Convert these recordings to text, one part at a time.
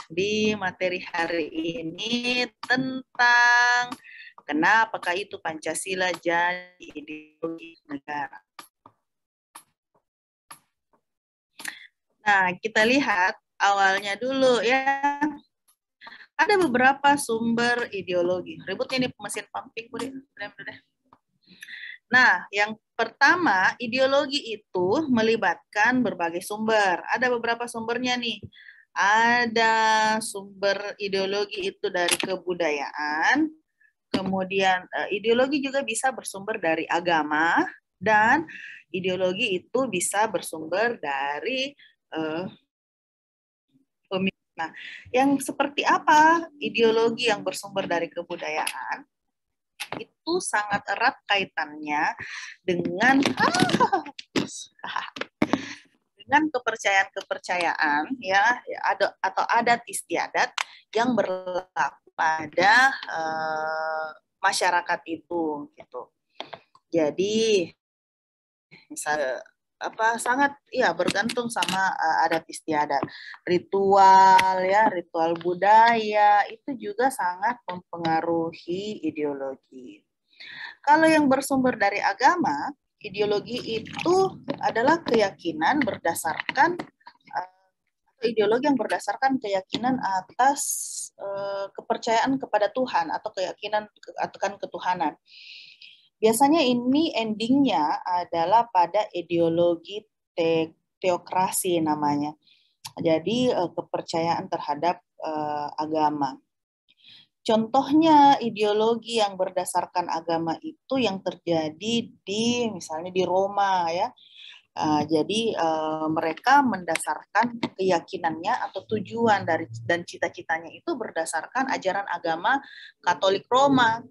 di materi hari ini tentang kenapakah itu Pancasila jadi ideologi negara. Nah, kita lihat awalnya dulu ya. Ada beberapa sumber ideologi. Ributnya ini mesin pumping, udah. Nah, yang pertama, ideologi itu melibatkan berbagai sumber. Ada beberapa sumbernya nih. Ada sumber ideologi itu dari kebudayaan, kemudian ideologi juga bisa bersumber dari agama, dan ideologi itu bisa bersumber dari pemikiran. Nah, yang seperti apa ideologi yang bersumber dari kebudayaan? Itu sangat erat kaitannya dengan kepercayaan-kepercayaan ya atau adat istiadat yang berlaku pada masyarakat itu gitu. Jadi misalnya sangat ya bergantung sama adat istiadat, ritual budaya itu juga sangat mempengaruhi ideologi. Kalau yang bersumber dari agama, ideologi itu adalah keyakinan berdasarkan ideologi yang berdasarkan keyakinan atas kepercayaan kepada Tuhan atau keyakinan akan ketuhanan. Biasanya ini endingnya adalah pada ideologi teokrasi namanya. Jadi kepercayaan terhadap agama. Contohnya ideologi yang berdasarkan agama itu yang terjadi misalnya di Roma ya. Jadi mereka mendasarkan keyakinannya atau tujuan dan cita-citanya itu berdasarkan ajaran agama Katolik Roma.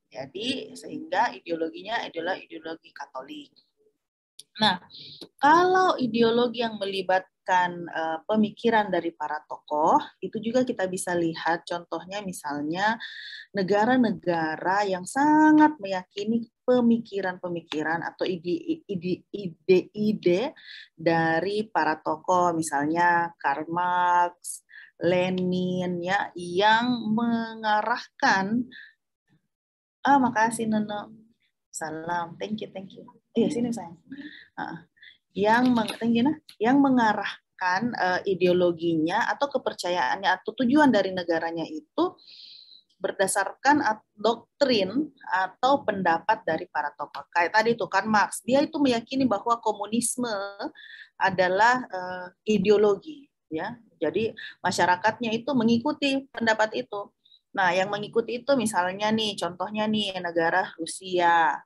Jadi sehingga ideologinya adalah ideologi Katolik. Nah, kalau ideologi yang melibatkan pemikiran dari para tokoh, itu juga kita bisa lihat contohnya misalnya negara-negara yang sangat meyakini pemikiran-pemikiran atau ide-ide dari para tokoh, misalnya Karl Marx, Lenin, ya, yang mengarahkan makasih Nono. Salam. Thank you. Iya, sini sayang. Yang mengarahkan ideologinya atau kepercayaannya atau tujuan dari negaranya itu berdasarkan doktrin atau pendapat dari para tokoh. Kayak tadi itu kan Marx, dia itu meyakini bahwa komunisme adalah ideologi, ya. Jadi masyarakatnya itu mengikuti pendapat itu. Nah, yang mengikuti itu misalnya nih, contohnya nih negara Rusia,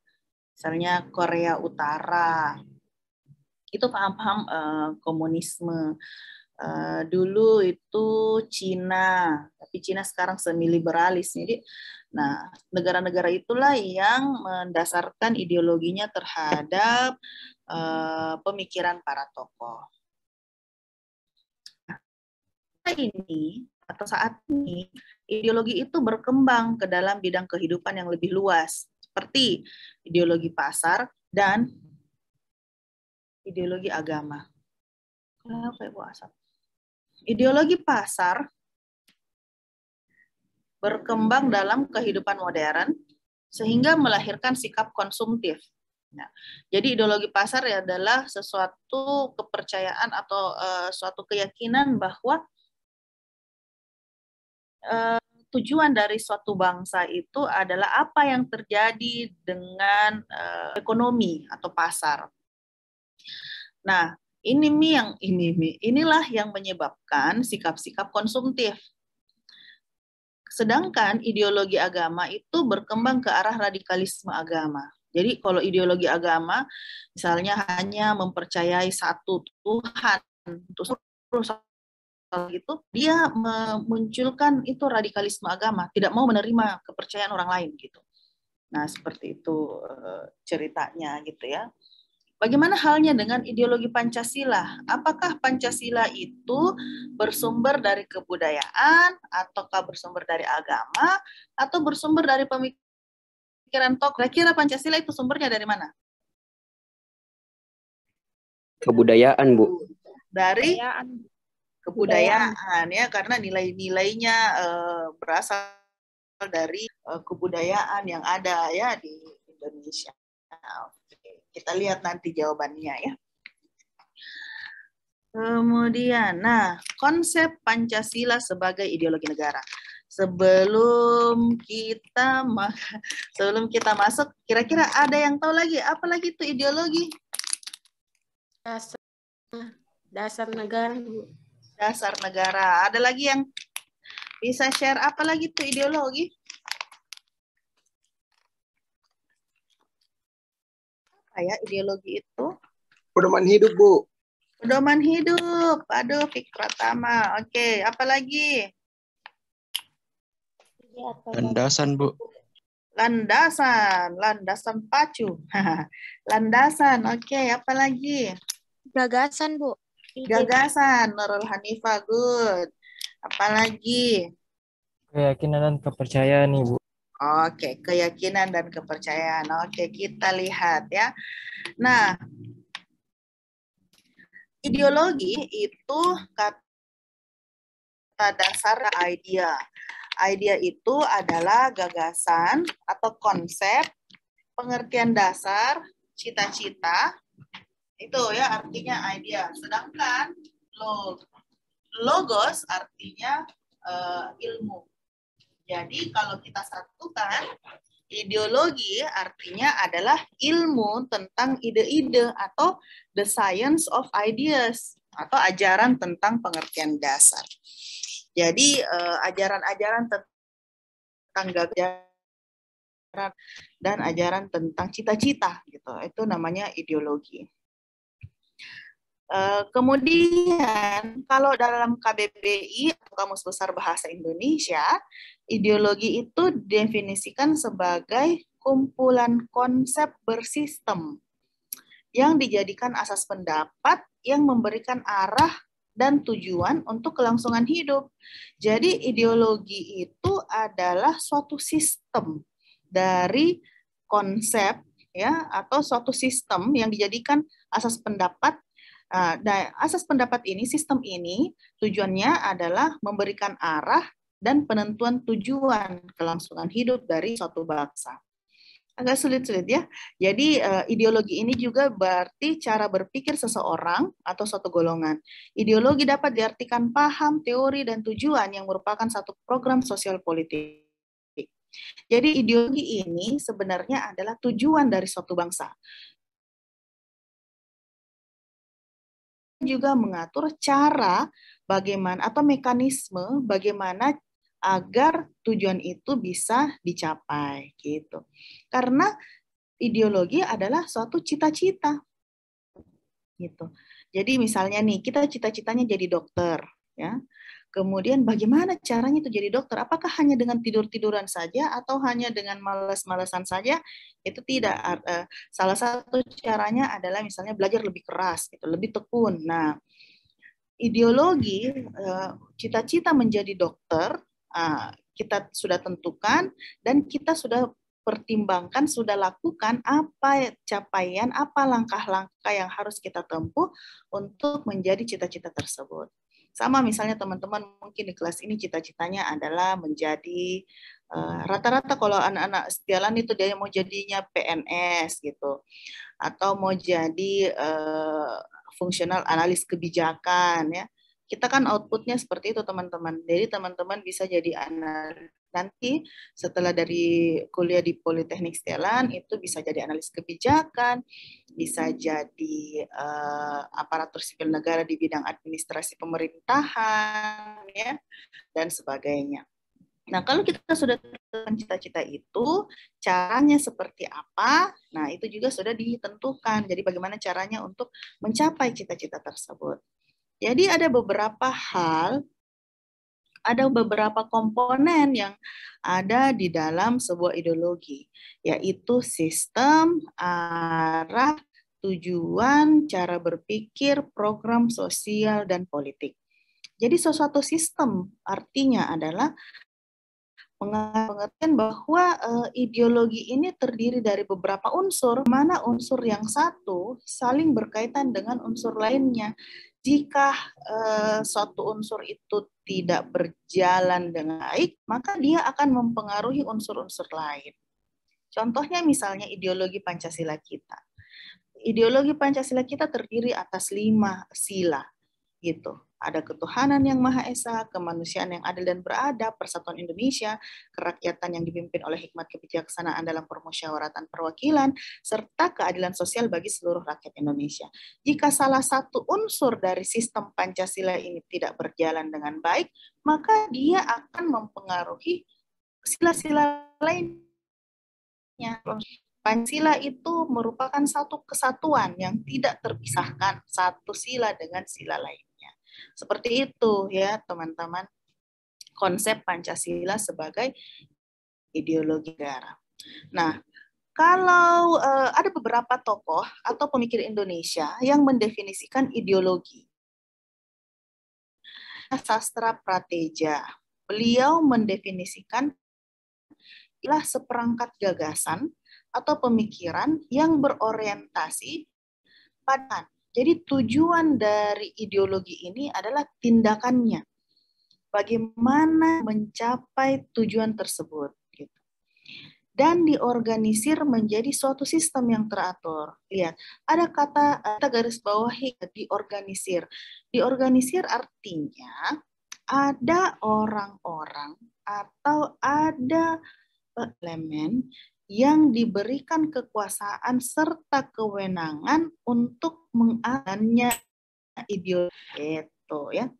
misalnya Korea Utara, itu paham-paham komunisme. Dulu itu Cina, tapi Cina sekarang semi-liberalis. Jadi, nah negara-negara itulah yang mendasarkan ideologinya terhadap pemikiran para tokoh. Saat ini ideologi itu berkembang ke dalam bidang kehidupan yang lebih luas, seperti ideologi pasar dan ideologi agama. Kenapa Ibu Asap? Ideologi pasar berkembang dalam kehidupan modern sehingga melahirkan sikap konsumtif. Nah, jadi ideologi pasar adalah sesuatu kepercayaan atau suatu keyakinan bahwa tujuan dari suatu bangsa itu adalah apa yang terjadi dengan ekonomi atau pasar. Nah, inilah yang menyebabkan sikap-sikap konsumtif. Sedangkan ideologi agama itu berkembang ke arah radikalisme agama. Jadi kalau ideologi agama misalnya hanya mempercayai satu Tuhan untuk itu, dia memunculkan itu radikalisme agama, tidak mau menerima kepercayaan orang lain gitu. Nah, seperti itu ceritanya gitu ya. Bagaimana halnya dengan ideologi Pancasila? Apakah Pancasila itu bersumber dari kebudayaan, ataukah bersumber dari agama, atau bersumber dari pemikiran tokoh? Kira-kira Pancasila itu sumbernya dari mana? Kebudayaan, Bu. Dari kebudayaan ya, karena nilai-nilainya berasal dari kebudayaan yang ada ya di Indonesia. Oke, kita lihat nanti jawabannya ya. Kemudian, nah, konsep Pancasila sebagai ideologi negara. Sebelum kita masuk, kira-kira ada yang tahu lagi apa lagi itu ideologi? Dasar negara. Dasar negara. Ada lagi yang bisa share apa lagi itu ideologi? Apa ya ideologi itu? Pedoman hidup, Bu. Pedoman hidup. Aduh, Fik Pratama. Oke, apa lagi? Landasan, Bu. Landasan pacu. Landasan, oke, apa lagi? Gagasan, Bu. Gagasan, Nurul Hanifah, good. Apa lagi? Keyakinan dan kepercayaan nih, Bu. Oke, keyakinan dan kepercayaan. Oke, kita lihat ya. Nah, ideologi itu kata dasar idea. Idea itu adalah gagasan atau konsep, pengertian dasar, cita-cita, itu ya artinya idea. Sedangkan logos artinya ilmu. Jadi kalau kita satukan, ideologi artinya adalah ilmu tentang ide-ide atau the science of ideas atau ajaran tentang pengertian dasar. Jadi ajaran-ajaran tentang gagasan dan ajaran tentang cita-cita gitu. Itu namanya ideologi. Kemudian kalau dalam KBBI atau Kamus Besar Bahasa Indonesia, ideologi itu definisikan sebagai kumpulan konsep bersistem yang dijadikan asas pendapat yang memberikan arah dan tujuan untuk kelangsungan hidup. Jadi ideologi itu adalah suatu sistem dari konsep ya atau suatu sistem yang dijadikan asas pendapat. Nah, asas pendapat ini, sistem ini tujuannya adalah memberikan arah dan penentuan tujuan kelangsungan hidup dari suatu bangsa. Agak sulit-sulit ya. Jadi ideologi ini juga berarti cara berpikir seseorang atau suatu golongan. Ideologi dapat diartikan paham, teori, dan tujuan yang merupakan satu program sosial politik. Jadi ideologi ini sebenarnya adalah tujuan dari suatu bangsa. Juga mengatur cara bagaimana atau mekanisme bagaimana agar tujuan itu bisa dicapai gitu. Karena ideologi adalah suatu cita-cita gitu. Jadi misalnya nih, kita cita-citanya jadi dokter ya. Kemudian bagaimana caranya itu jadi dokter? Apakah hanya dengan tidur-tiduran saja atau hanya dengan malas-malasan saja? Itu tidak. Salah satu caranya adalah misalnya belajar lebih keras gitu, lebih tekun. Nah, ideologi cita-cita menjadi dokter kita sudah tentukan dan kita sudah pertimbangkan, sudah lakukan apa capaian, apa langkah-langkah yang harus kita tempuh untuk menjadi cita-cita tersebut. Sama misalnya teman-teman mungkin di kelas ini cita-citanya adalah menjadi rata-rata kalau anak-anak setialan itu dia mau jadinya PNS gitu atau mau jadi fungsional analis kebijakan ya. Kita kan outputnya seperti itu teman-teman. Jadi teman-teman bisa jadi analis. Nanti setelah dari kuliah di Politeknik Setialan itu bisa jadi analis kebijakan, bisa jadi aparatur sipil negara di bidang administrasi pemerintahan ya dan sebagainya. Nah, kalau kita sudah tentukan cita-cita itu, caranya seperti apa? Nah, itu juga sudah ditentukan. Jadi bagaimana caranya untuk mencapai cita-cita tersebut. Jadi ada beberapa hal, ada beberapa komponen yang ada di dalam sebuah ideologi, yaitu sistem, arah, tujuan, cara berpikir, program sosial, dan politik. Jadi suatu sistem artinya adalah pengertian bahwa ideologi ini terdiri dari beberapa unsur, mana unsur yang satu saling berkaitan dengan unsur lainnya. Jika suatu unsur itu tidak berjalan dengan baik, maka dia akan mempengaruhi unsur-unsur lain. Contohnya misalnya ideologi Pancasila kita. Ideologi Pancasila kita terdiri atas 5 sila, gitu. Ada ketuhanan yang Maha Esa, kemanusiaan yang adil dan beradab, persatuan Indonesia, kerakyatan yang dipimpin oleh hikmat kebijaksanaan dalam permusyawaratan perwakilan, serta keadilan sosial bagi seluruh rakyat Indonesia. Jika salah satu unsur dari sistem Pancasila ini tidak berjalan dengan baik, maka dia akan mempengaruhi sila-sila lainnya. Pancasila itu merupakan satu kesatuan yang tidak terpisahkan satu sila dengan sila lainnya. Seperti itu ya teman-teman, konsep Pancasila sebagai ideologi negara. Nah, kalau ada beberapa tokoh atau pemikir Indonesia yang mendefinisikan ideologi. Sastra Prateja, beliau mendefinisikan ialah seperangkat gagasan atau pemikiran yang berorientasi pada. Jadi tujuan dari ideologi ini adalah tindakannya. Bagaimana mencapai tujuan tersebut. Gitu. Dan diorganisir menjadi suatu sistem yang teratur. Lihat, ada kata garis bawahi diorganisir. Diorganisir artinya ada orang-orang atau ada elemen yang diberikan kekuasaan serta kewenangan untuk mengalannya ideologi itu ya.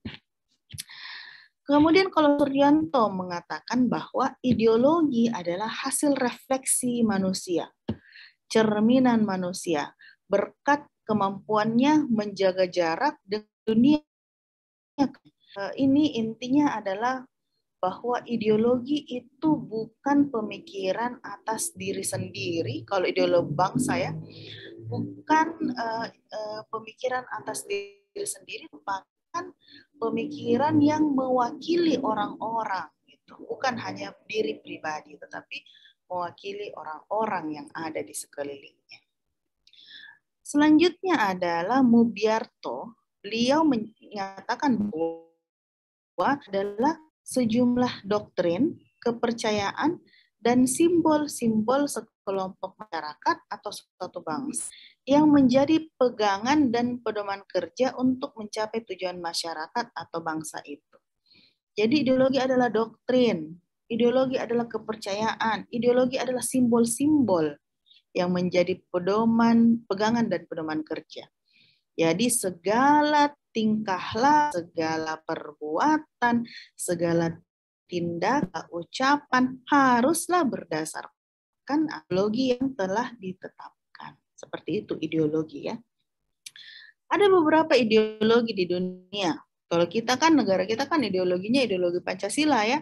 Kemudian kalau Suryanto mengatakan bahwa ideologi adalah hasil refleksi manusia, cerminan manusia, berkat kemampuannya menjaga jarak dengan dunia. Ini intinya adalah bahwa ideologi itu bukan pemikiran atas diri sendiri, kalau ideologi bangsa ya, bukan pemikiran atas diri sendiri, bahkan pemikiran yang mewakili orang-orang, gitu. Bukan hanya diri pribadi, tetapi mewakili orang-orang yang ada di sekelilingnya. Selanjutnya adalah Mubiarto, beliau menyatakan bahwa adalah sejumlah doktrin, kepercayaan, dan simbol-simbol sekelompok masyarakat atau suatu bangsa yang menjadi pegangan dan pedoman kerja untuk mencapai tujuan masyarakat atau bangsa itu. Jadi ideologi adalah doktrin, ideologi adalah kepercayaan, ideologi adalah simbol-simbol yang menjadi pegangan dan pedoman kerja. Jadi segala tingkah, segala perbuatan, segala tindakan, ucapan haruslah berdasarkan ideologi yang telah ditetapkan. Seperti itu ideologi ya. Ada beberapa ideologi di dunia. Kalau kita kan, negara kita kan ideologinya ideologi Pancasila ya.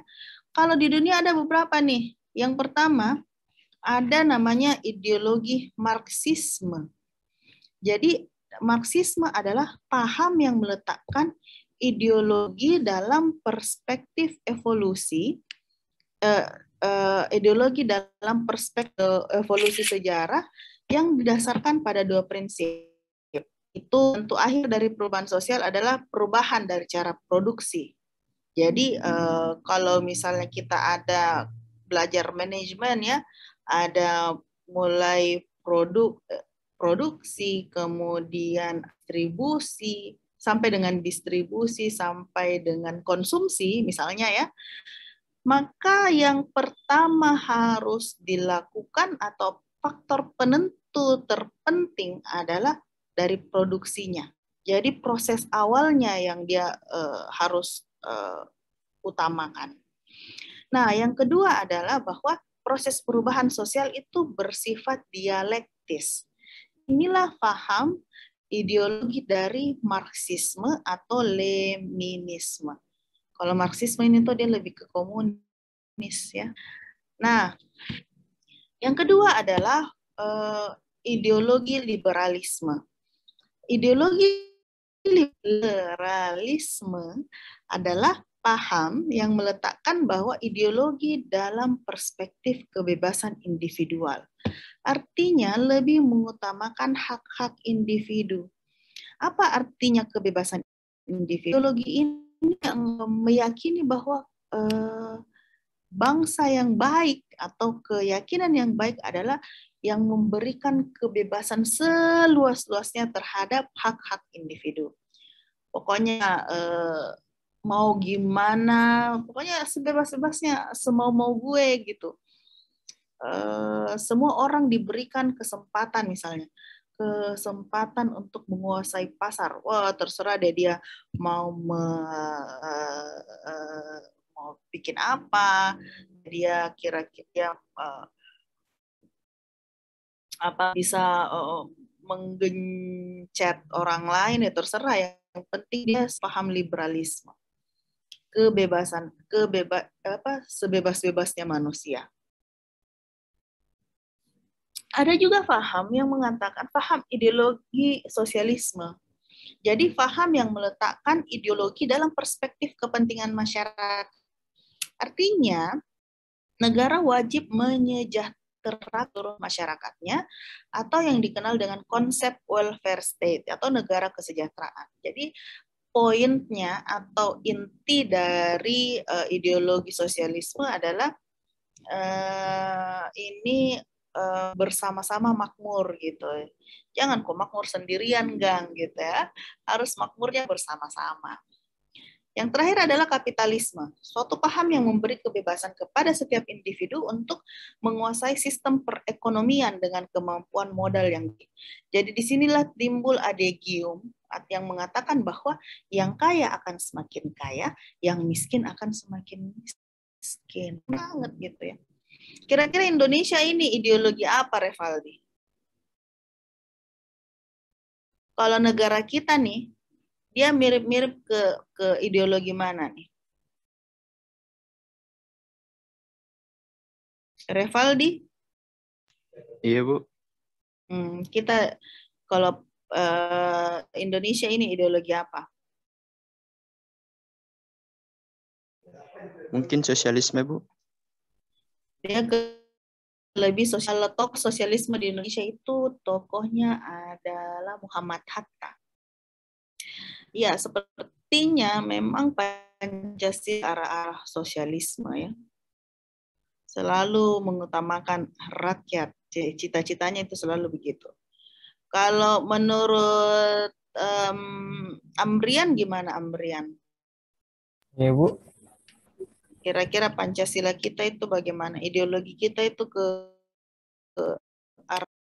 Kalau di dunia ada beberapa nih. Yang pertama, ada namanya ideologi Marxisme. Jadi Marxisme adalah paham yang meletakkan ideologi dalam perspektif evolusi, ideologi dalam perspektif evolusi sejarah yang didasarkan pada 2 prinsip. Itu tentu akhir dari perubahan sosial adalah perubahan dari cara produksi. Jadi kalau misalnya kita ada belajar manajemen ya, ada mulai produksi, kemudian distribusi, sampai dengan distribusi, sampai dengan konsumsi misalnya ya, maka yang pertama harus dilakukan atau faktor penentu terpenting adalah dari produksinya. Jadi proses awalnya yang dia harus utamakan. Nah, yang kedua adalah bahwa proses perubahan sosial itu bersifat dialektis. Inilah paham ideologi dari Marxisme atau Leninisme. Kalau Marxisme ini tuh dia lebih ke komunis ya. Nah, yang kedua adalah ideologi liberalisme. Ideologi liberalisme adalah paham yang meletakkan bahwa ideologi dalam perspektif kebebasan individual. Artinya lebih mengutamakan hak-hak individu. Apa artinya kebebasan individu? Ideologi ini yang meyakini bahwa bangsa yang baik atau keyakinan yang baik adalah yang memberikan kebebasan seluas-luasnya terhadap hak-hak individu. Pokoknya mau gimana, pokoknya sebebas-bebasnya, semau-mau gue gitu. Semua orang diberikan kesempatan, misalnya kesempatan untuk menguasai pasar. Wah, terserah deh dia mau mau bikin apa, dia kira-kira apa bisa menggencet orang lain, ya terserah. Yang penting dia paham liberalisme, sebebas-bebasnya manusia. Ada juga paham yang mengatakan paham ideologi sosialisme. Jadi paham yang meletakkan ideologi dalam perspektif kepentingan masyarakat. Artinya, negara wajib menyejahterakan seluruh masyarakatnya, atau yang dikenal dengan konsep welfare state atau negara kesejahteraan. Jadi poinnya atau inti dari ideologi sosialisme adalah ini bersama-sama makmur gitu. Jangan kok makmur sendirian, Gang, gitu ya. Harus makmurnya bersama-sama. Yang terakhir adalah kapitalisme, suatu paham yang memberi kebebasan kepada setiap individu untuk menguasai sistem perekonomian dengan kemampuan modal yang tinggi. Jadi disinilah timbul adegium yang mengatakan bahwa yang kaya akan semakin kaya, yang miskin akan semakin miskin. Banget gitu ya. Kira-kira Indonesia ini ideologi apa, Revaldi? Kalau negara kita nih, dia mirip-mirip ke ideologi mana nih? Revaldi? Iya, Bu. Kita kalau Indonesia ini ideologi apa? Mungkin sosialisme, Bu. Dia lebih sosial. Tokoh sosialisme di Indonesia itu tokohnya adalah Muhammad Hatta. Ya, sepertinya memang Pancasila arah sosialisme ya. Selalu mengutamakan rakyat. Cita-citanya itu selalu begitu. Kalau menurut Amrian gimana, Amrian? Iya, Bu. Kira-kira Pancasila kita itu bagaimana? Ideologi kita itu ke arah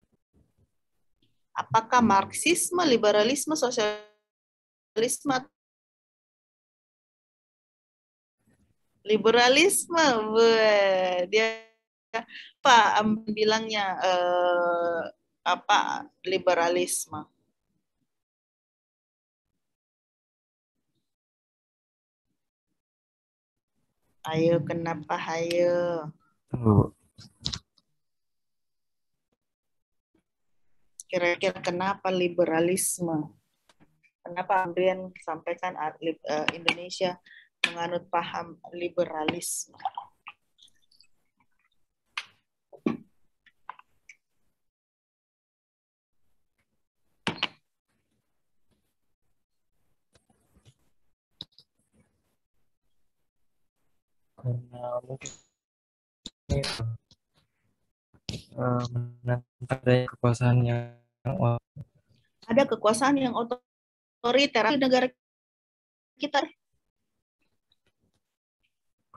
apakah Marxisme, liberalisme, sosialisme, liberalisme? Dia apa bilangnya apa liberalisme? Ayo, kenapa? Ayo. Tunggu. Kira-kira kenapa liberalisme? Kenapa Amrian sampaikan Indonesia menganut paham liberalisme? Karena mungkin menentang adanya kekuasaan yang Ada kekuasaan yang otoriter di negara kita.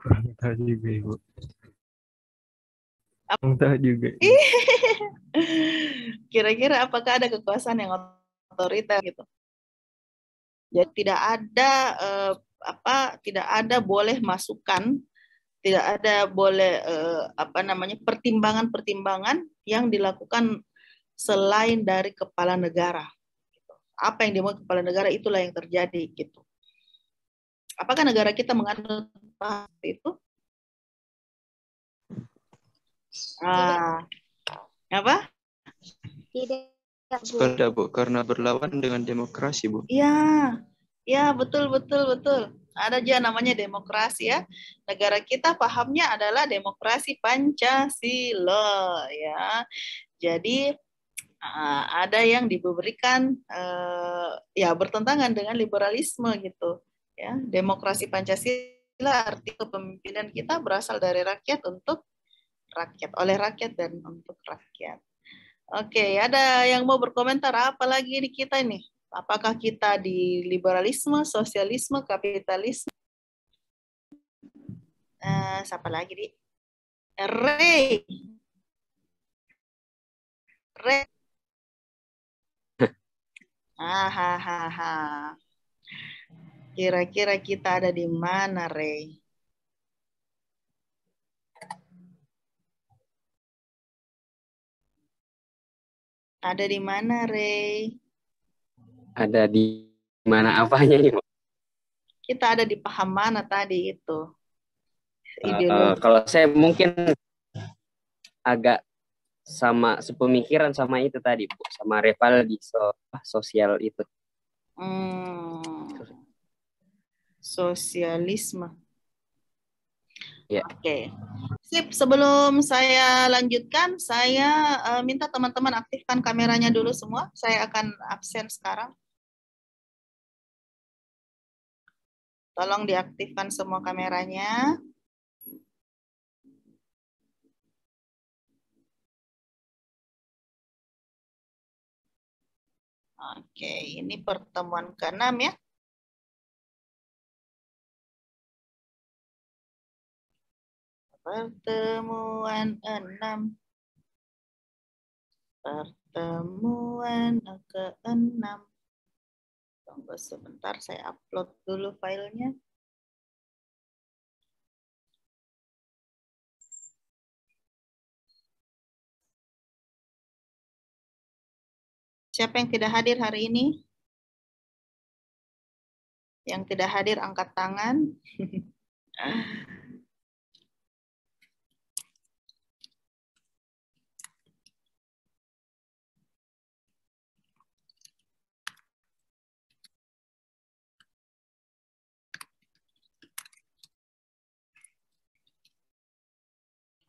kurang tahu juga, Ibu. Kurang tahu juga. Kira-kira apakah ada kekuasaan yang otoriter gitu? Jadi tidak ada boleh masukan, tidak ada boleh pertimbangan-pertimbangan yang dilakukan selain dari kepala negara. Apa yang dimau kepala negara itulah yang terjadi gitu. Apakah negara kita menganut itu? Apa? Tidak, Bu, karena berlawan dengan demokrasi, Bu. Iya, ya betul. Ada aja namanya demokrasi ya. Negara kita pahamnya adalah demokrasi Pancasila ya. Jadi Ada yang diberikan ya bertentangan dengan liberalisme gitu. Ya, demokrasi Pancasila arti kepemimpinan kita berasal dari rakyat untuk rakyat, oleh rakyat dan untuk rakyat. Oke, ada yang mau berkomentar apa lagi di kita ini? Apakah kita di liberalisme, sosialisme, kapitalisme? Siapa lagi, Di? Ray. Ray. Kira-kira kita ada di mana, Ray? Ada di mana, Ray? Ada di mana apanya nih, Bu? Kita ada di paham mana tadi itu? Ideologi. Kalau saya mungkin agak sama sepemikiran sama itu tadi, Bu, sama Revaldi sosial itu. Sosialisme. Ya. Oke. Sip, sebelum saya lanjutkan, saya minta teman-teman aktifkan kameranya dulu semua. Saya akan absen sekarang. Tolong diaktifkan semua kameranya. Oke, ini pertemuan ke-6 ya. Pertemuan 6. Pertemuan ke-6. Tunggu sebentar, saya upload dulu filenya. Siapa yang tidak hadir hari ini? Yang tidak hadir angkat tangan.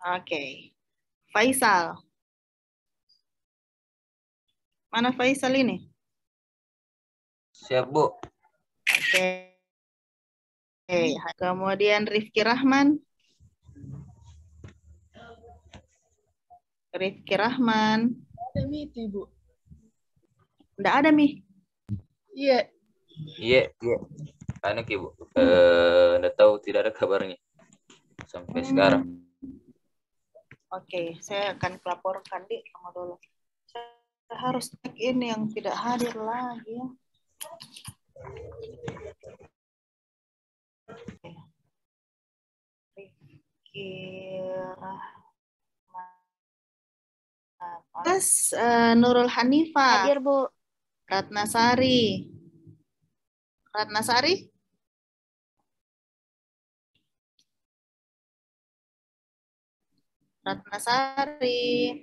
Oke. Faisal. Mana Faisal ini? Siap, Bu. Oke. Kemudian Rifki Rahman. Rifki Rahman. Ada Mi itu, Ibu. Enggak ada, Mi. Iya. Iya. Anak Ibu. Nggak tahu, tidak ada kabarnya sampai sekarang. Oke, saya akan laporkan di kamu dulu. Saya harus cek ini yang tidak hadir lagi ya. Rifki Rahman. Terus Nurul Hanifah. Hadir, Bu. Ratnasari. Ratnasari? Ratnasari.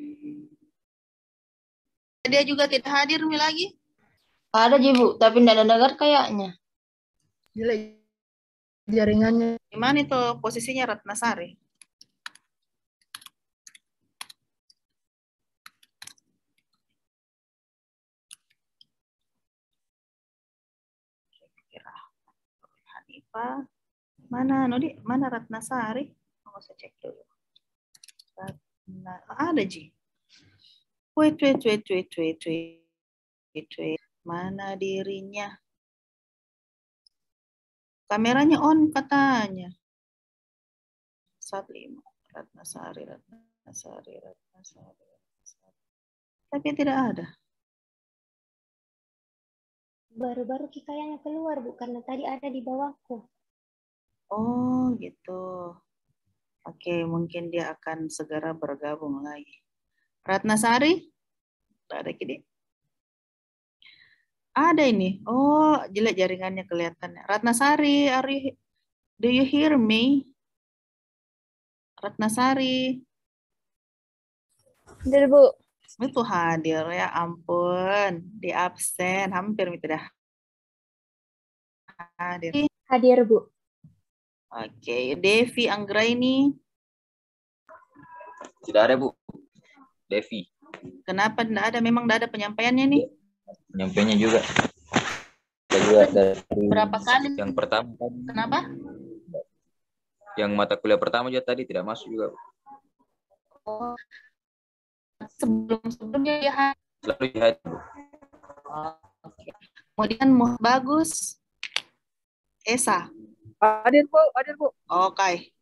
Dia juga tidak hadir Mi lagi? Ada Bu, tapi tidak ada dengar kayaknya. Jelek jaringannya. Di mana itu posisinya Ratnasari? Kira Hanifah. Mana Nodi? Mana Ratnasari? Mau saya cek dulu. Ada Ji. Wait. Mana dirinya? Kameranya on katanya. 15. Ratnasari. Tapi tidak ada. Baru-baru kayaknya keluar, Bu, karena tadi ada di bawahku. Oh, gitu. Oke, mungkin dia akan segera bergabung lagi. Ratnasari? Tidak ada gini. Ada ini. Oh, jelek jaringannya kelihatannya. Ratnasari, do you hear me? Ratnasari. Hadir, Bu. Itu hadir ya ampun. Di absen. Hampir tidak hadir. Hadir, Bu. Oke, Devi Anggraini. Tidak ada, Bu. Devi. Kenapa enggak ada? Memang enggak ada penyampaiannya nih. Penyampaiannya juga. Kita juga dari Berapa kali? yang pertama tadi. Kenapa? Yang mata kuliah pertama juga tadi tidak masuk juga. Oh, sebelumnya dia Selalu hadir, Bu. oh, oke. Kemudian Bagus Esa. Hadir, Bu. Hadir, Bu. Oke.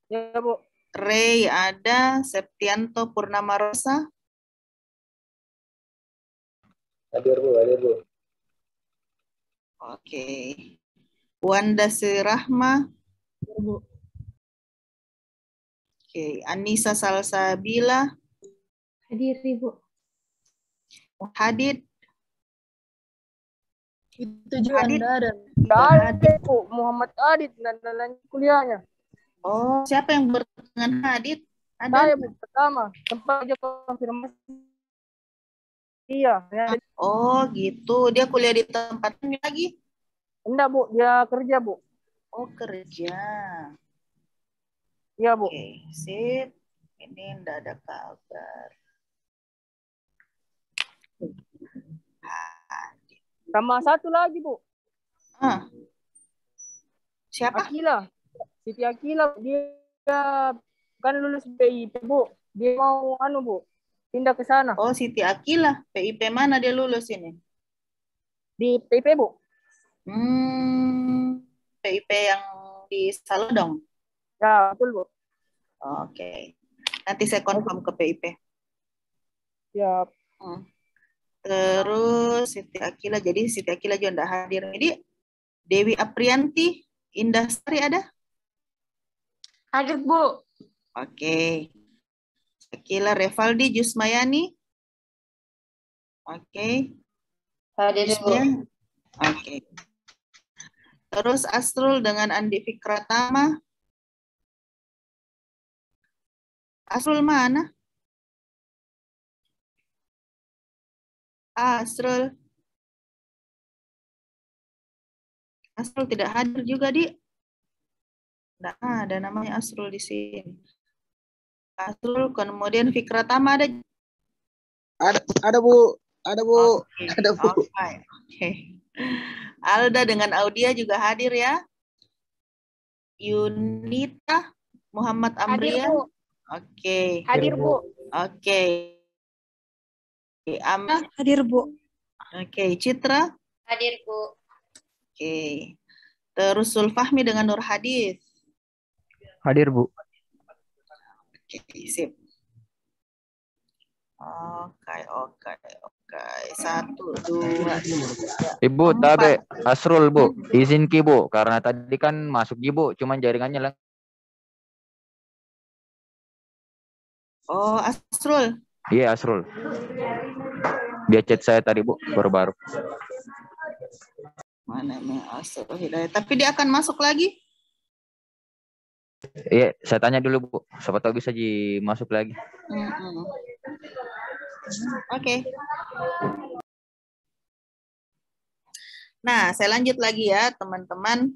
Ya, Bu. Ray ada, Septianto Purnama Rosa. Hadir, Bu. Hadir, Bu. Oke. Wanda Sirahma. Bu. Oke. Anissa Salsabila. Hadir, Ibu. Hadid. Itu juga Adit. Anda ada. Hadid. Bu. Muhammad Adit dan lanjut kuliahnya. Oh, siapa yang bertemu dengan Hadid? Saya, Ada? Bu, pertama. Sempat aja konfirmasi. Iya. Ya. Oh, gitu. Dia kuliah di tempat ini lagi? Enggak, Bu. Dia kerja, Bu. Oh, kerja. Iya, Bu. Oke, sip. Ini enggak ada kabar. Sama satu lagi, Bu. Ah. Siapa? Akila. Siti Akila. Dia kan lulus BIP, Bu. Dia mau Bu. Pindah ke sana. Oh, Siti Akila. PIP mana dia lulus ini? Di PP, Bu. PIP yang di Salodong. Ya, betul, Bu. Oke. Nanti saya confirm ke PIP. Ya. Terus Siti Akila. Jadi Siti Akila juga tidak hadir. Jadi Dewi Aprianti, Indah Sari ada? Hadir, Bu. Oke. Akila Revaldi Jusmayani. Oke. Hadir, Bu. Oke. Terus Asrul dengan Andi Fikratama. Asrul mana? Asrul. Asrul tidak hadir juga, Di. Tidak ada namanya Asrul di sini. Asrul, kemudian Fikratama ada. Ada, Bu. Ada, Bu. Oke. Ada, Bu. Oke. Alda dengan Audia juga hadir ya. Yunita Muhammad Hadir, Amria. Bu. Oke. Hadir, Bu. Oke. Amna. Hadir, Bu. Oke. Citra. Hadir, Bu. Oke. Terus Sulfahmi dengan Nur Hadis. Hadir, Bu. Oke, sip. Oke. 1, 2, 3. Ibu, tapi Asrul, Bu. Izin Ki, Bu. Karena tadi kan masuk Ki, Bu. Cuman jaringannya lah. Oh, Asrul. Iya, Asrul. Dia chat saya tadi, Bu. Baru-baru. Mana nih Asrul Hidayat? Tapi dia akan masuk lagi? Iya, saya tanya dulu, Bu. Siapa tahu bisa masuk lagi. Oke. Nah, saya lanjut lagi ya, teman-teman.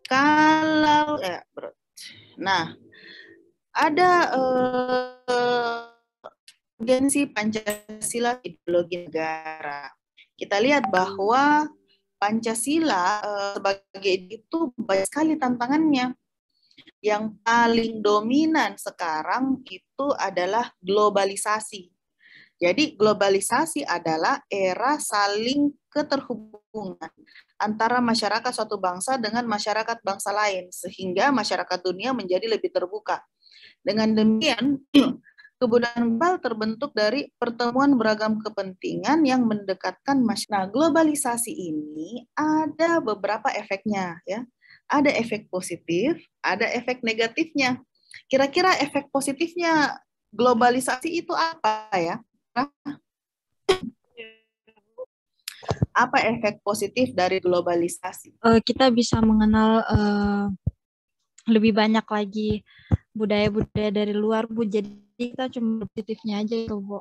Kalau nah, ada urgensi Pancasila ideologi negara. Kita lihat bahwa Pancasila sebagai itu banyak sekali tantangannya. Yang paling dominan sekarang itu adalah globalisasi. Jadi globalisasi adalah era saling keterhubungan antara masyarakat suatu bangsa dengan masyarakat bangsa lain, sehingga masyarakat dunia menjadi lebih terbuka. Dengan demikian, kebudayaan global terbentuk dari pertemuan beragam kepentingan yang mendekatkan masyarakat. Nah, globalisasi ini ada beberapa efeknya, ya. Ada efek positif, ada efek negatifnya. Kira-kira efek positifnya globalisasi itu apa ya? Apa efek positif dari globalisasi? Kita bisa mengenal lebih banyak lagi budaya-budaya dari luar, Bu. Jadi kita cuma positifnya aja itu, Bu.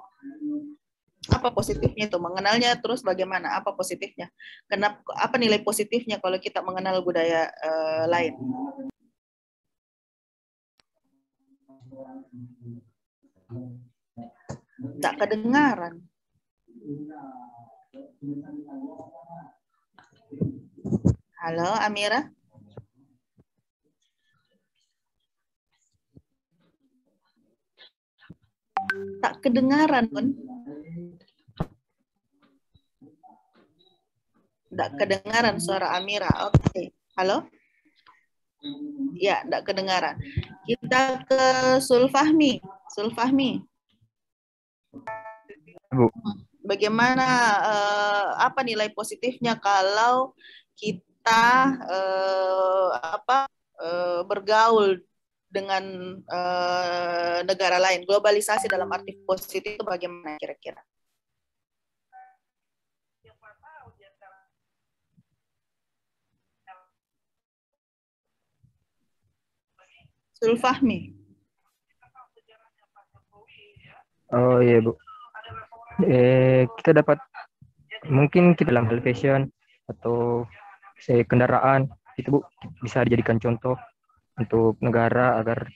Apa positifnya itu? Mengenalnya terus bagaimana? Apa positifnya? Kenapa? Apa nilai positifnya kalau kita mengenal budaya lain? Nggak kedengaran. Halo, Amira? Tak kedengaran, Bun. Nggak kedengaran suara Amira. Oke. Halo? Ya, nggak kedengaran. Kita ke Sulfahmi. Sulfahmi. Bu. Bagaimana apa nilai positifnya kalau kita bergaul dengan negara lain? Globalisasi dalam arti positif itu bagaimana kira-kira? Sulfahmi. Oh iya Bu. Kita dapat mungkin kita dalam hal fashion atau kendaraan itu Bu bisa dijadikan contoh untuk negara agar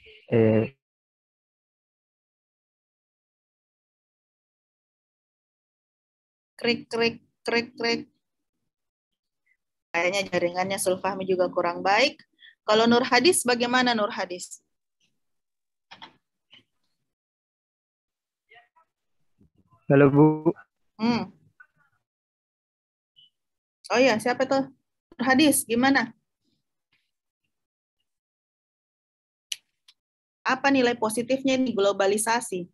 krik. Kayaknya jaringannya Sulfahmi juga kurang baik. Kalau Nur Hadis bagaimana Nur Hadis? Halo Bu. Oh ya, siapa tuh? Nur Hadis, gimana? Apa nilai positifnya ini globalisasi?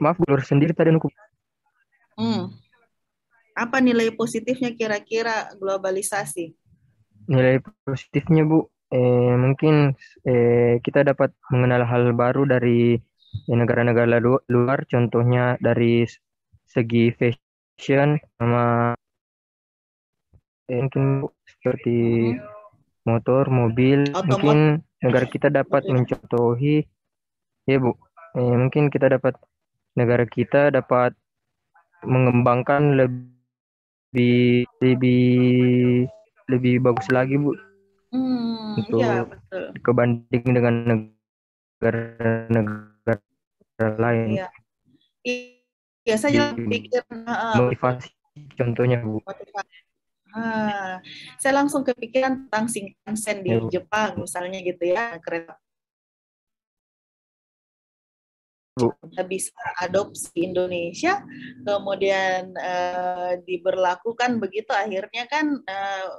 Maaf, Bu, sendiri tadi aku. Apa nilai positifnya kira-kira globalisasi? Nilai positifnya Bu, mungkin kita dapat mengenal hal baru dari negara-negara luar, contohnya dari segi fashion sama mungkin seperti motor, mobil, mungkin negara kita dapat mencontohi, ya Bu, mungkin kita dapat negara kita dapat mengembangkan lebih bagus lagi Bu, untuk ya, betul. kebanding dengan negara lain. Iya. Iya, saya pikir motivasi contohnya Bu. Saya langsung kepikiran tentang Shinkansen di Jepang misalnya gitu ya, kereta. Kita bisa adopsi Indonesia, kemudian diberlakukan begitu, akhirnya kan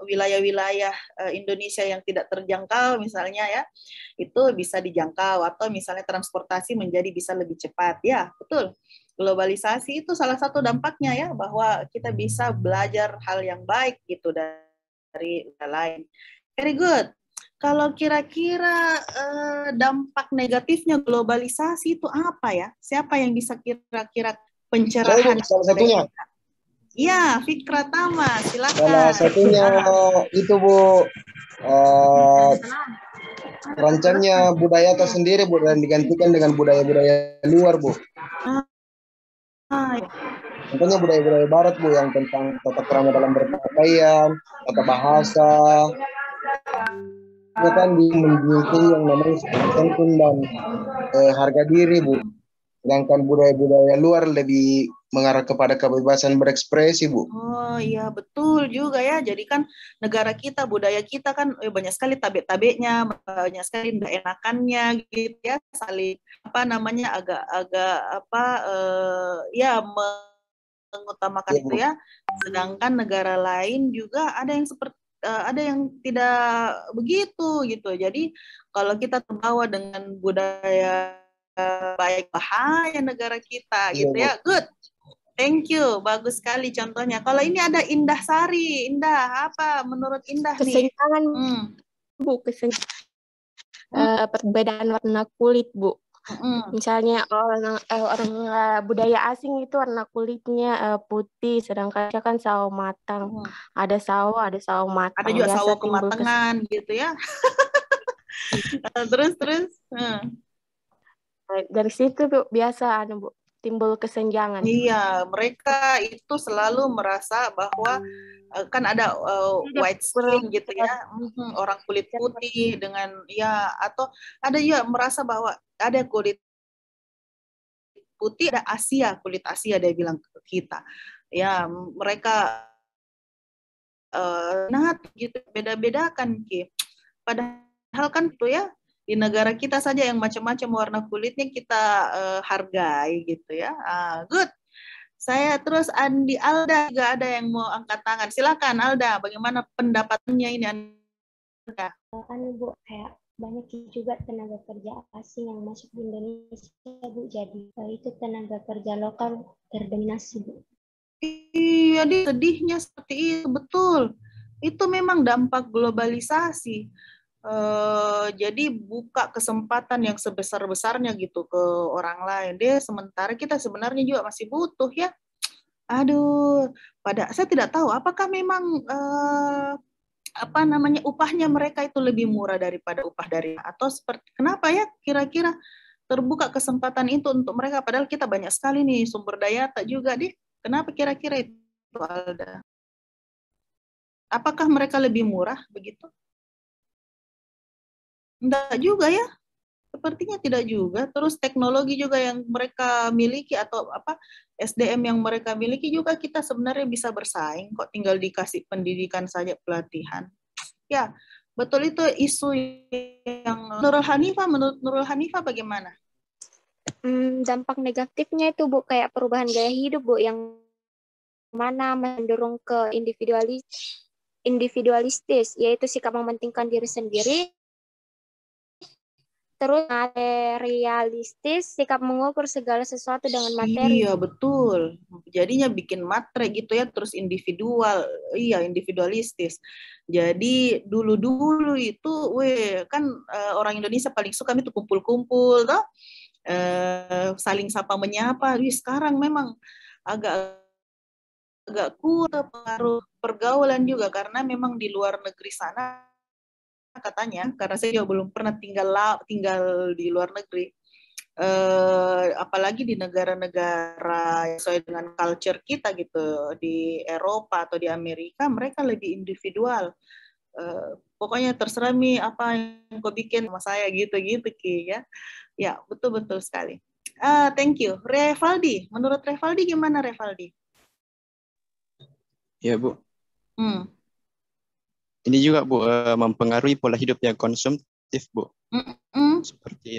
wilayah-wilayah Indonesia yang tidak terjangkau misalnya ya, itu bisa dijangkau, atau misalnya transportasi menjadi bisa lebih cepat. Ya, betul. Globalisasi itu salah satu dampaknya ya, bahwa kita bisa belajar hal yang baik gitu dari lain. Very good. Kalau kira-kira dampak negatifnya globalisasi itu apa ya? Siapa yang bisa kira-kira pencerahan? Salah satunya. Iya, Fikra Tama, silakan. Salah satunya itu Bu, terancamnya budaya atas sendiri Bu, dan digantikan dengan budaya-budaya luar Bu. Contohnya budaya-budaya Barat Bu, yang tentang tata krama dalam berpakaian, tata bahasa. Itu kan menjunjung yang namanya sopan dan harga diri Bu. Sedangkan budaya-budaya luar lebih mengarah kepada kebebasan berekspresi Bu. Oh iya, betul juga ya. Jadi kan negara kita, budaya kita kan banyak sekali tabek-tabeknya, banyak sekali nggak enakannya gitu ya, saling ya mengutamakan ya, itu ya. Sedangkan negara lain juga ada yang seperti ada yang tidak begitu gitu. Jadi kalau kita terbawa dengan budaya baik, bahaya negara kita gitu ya. Good. Thank you. Bagus sekali contohnya. Kalau ini ada Indah Sari. Indah, apa menurut Indah nih? Kesenjangan Bu, perbedaan warna kulit Bu. Misalnya orang budaya asing itu warna kulitnya putih, sedangkan kita kan sawo matang. Ada sawo matang. Ada juga sawo kematangan gitu ya. Terus. Dari situ Bu, biasa Bu, timbul kesenjangan. Iya, mereka itu selalu merasa bahwa kan ada white skin gitu ya, orang kulit putih dengan ya, atau ada juga merasa bahwa ada kulit putih, ada Asia, kulit Asia dia bilang ke kita. Ya, mereka nah gitu beda-bedakan Ki. Padahal kan tuh ya di negara kita saja yang macam-macam warna kulitnya kita hargai gitu ya. Good. Saya terus Andi Alda juga ada yang mau angkat tangan. Silakan Alda, bagaimana pendapatnya ini Anda? Bu, kayak banyak juga tenaga kerja asing yang masuk di Indonesia Bu, jadi itu tenaga kerja lokal terdominasi Bu. Iya, sedihnya seperti itu, betul. Itu memang dampak globalisasi. Jadi buka kesempatan yang sebesar-besarnya gitu ke orang lain. Sementara kita sebenarnya juga masih butuh ya. Aduh, saya tidak tahu apakah memang upahnya mereka itu lebih murah daripada upah dari atau seperti kenapa ya kira-kira terbuka kesempatan itu untuk mereka padahal kita banyak sekali nih sumber daya tak juga kenapa kira-kira itu Alda? Apakah mereka lebih murah begitu? Enggak juga ya. Sepertinya tidak juga. Terus teknologi juga yang mereka miliki atau SDM yang mereka miliki juga kita sebenarnya bisa bersaing kok, tinggal dikasih pendidikan saja, pelatihan. Ya, betul itu isu yang menurut Nurul Hanifah bagaimana? Dampak negatifnya itu Bu kayak perubahan gaya hidup Bu yang mana mendorong ke individualistis, yaitu sikap mementingkan diri sendiri. Terus materialistis, sikap mengukur segala sesuatu dengan materi. Iya, betul. Jadinya bikin matre gitu ya, terus individualistis. Jadi dulu-dulu itu, kan orang Indonesia paling suka itu kumpul-kumpul, toh, saling sapa menyapa. Sekarang memang agak kurang pengaruh pergaulan juga, karena memang di luar negeri sana katanya, karena saya juga belum pernah tinggal di luar negeri, apalagi di negara-negara sesuai dengan culture kita gitu, di Eropa atau di Amerika mereka lebih individual, pokoknya terserah apa yang kau bikin sama saya gitu Ki ya. Ya, betul sekali. Thank you. Revaldi, menurut Revaldi gimana Revaldi? Ya Bu. Ini juga Bu mempengaruhi pola hidup yang konsumtif Bu. Seperti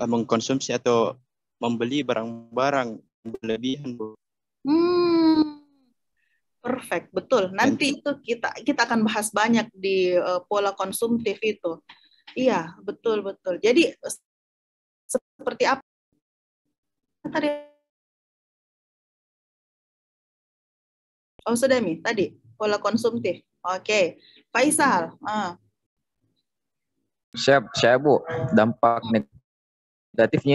mengkonsumsi atau membeli barang-barang berlebihan Bu. Perfect, betul. Nanti itu kita akan bahas banyak di pola konsumtif itu. Iya, betul. Jadi seperti apa tadi? Oh, sudah Mi, tadi pola konsumtif. Oke, Faisal. Saya Bu, dampak negatifnya